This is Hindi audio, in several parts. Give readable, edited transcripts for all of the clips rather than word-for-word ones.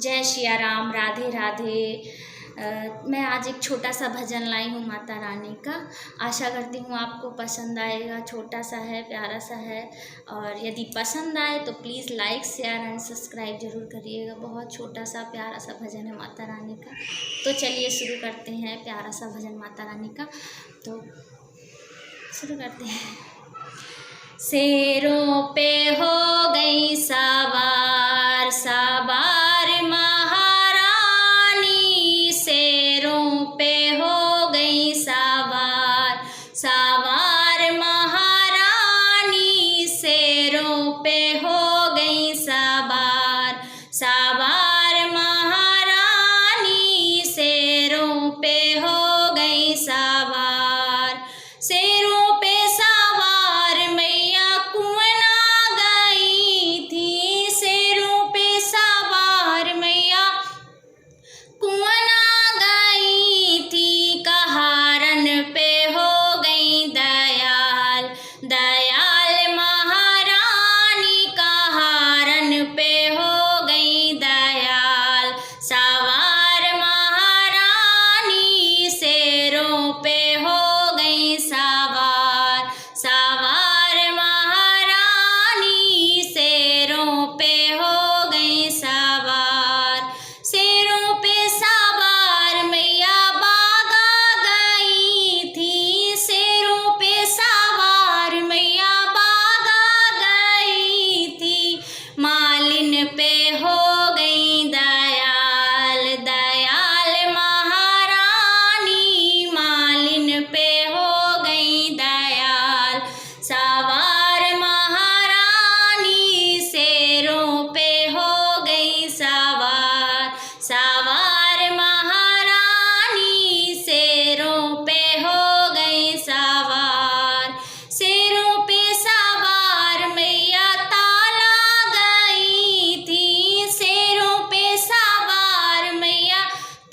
जय सिया राम, राधे राधे। मैं आज एक छोटा सा भजन लाई हूँ माता रानी का। आशा करती हूँ आपको पसंद आएगा। छोटा सा है, प्यारा सा है, और यदि पसंद आए तो please like share and subscribe ज़रूर करिएगा। बहुत छोटा सा प्यारा सा भजन है माता रानी का। तो चलिए शुरू करते हैं प्यारा सा भजन माता रानी का। तो शुरू करते हैं। शेरों पे हो गई सवार सवार महारानी, शेरों पे हो गई सवार सवार महारानी, शेरों पे हो गई सवार सवार महारानी, शेरों पे हो गई सवार। शेरों पे सवार मैया कुआं गई थी, शेरों पे सवार मैया कुआं गई थी। कहारन पे हो गई दयाल दयाल महारानी, कहारन पे हो गई दयाल सवार महारानी, शेरों पे हो गई सवार सवार महारानी, शेरों पे हो गई सवार। शेरों पे सवार मैया बागा गई थी, शेरों पे सवार मैया बागा गई थी। मालिन पे हो गई दयाल दयाल महारानी, मालिन पे हो गई दयाल सवार महारानी, शेरों पे हो गई सवार सवार महारानी, शेरों पे हो गई सवार। शेरों पे सवार मैया ताला गई थी, शेरों पे सवार मैया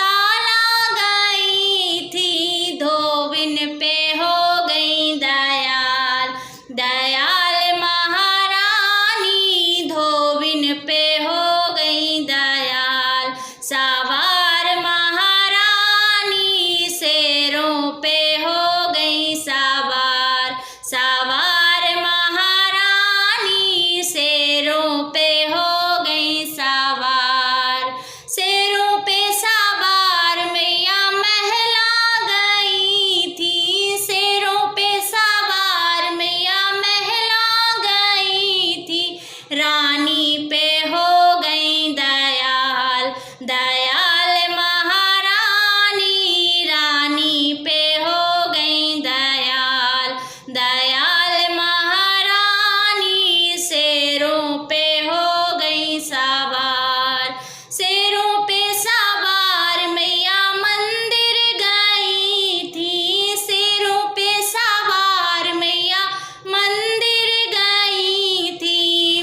ताला गई थी। धोबिन पे हो गई दयाल दयाल महारानी, धोबिन पे हो गई दयाल सवार महारानी, शेरों पे हो गई सवार सवार महारानी, शेरों पे हो गई सवार। शेरों पे सवार मैया महला गई थी, शेरों पे सवार मैया महला गई थी। रानी पे हो गई दयाल दयाल महारानी, रानी पे हो गई दयाल दयाल महारानी, शेरों पे हो गई सवार। शेरों पे सवार मैया मंदिर गई थी, शेरों पे सवार मैया मंदिर गई थी।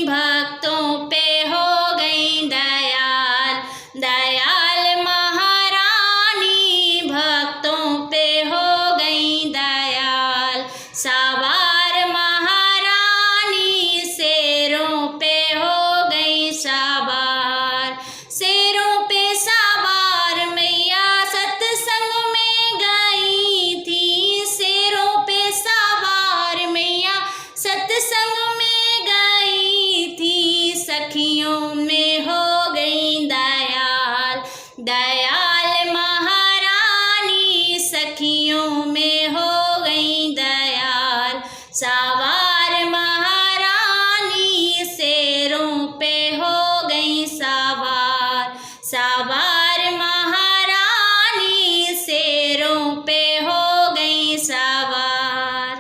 भक्तों पे हो गई दयाल दयाल महारानी, भक्तों पे हो गई दयाल सवार महारानी, शेरों पे हो गई सवार। शेरों पे सवार मैया सत्संग में गई थी, शेरों पे सवार मैया सत्संग में गई थी। सखियों में हो गई दयाल दयाल महारानी, सखियों में हो गई दयाल सवार महारानी, शेरों पे हो गई सवार सवार महारानी, शेरों पे हो गई सवार।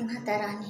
माता रानी।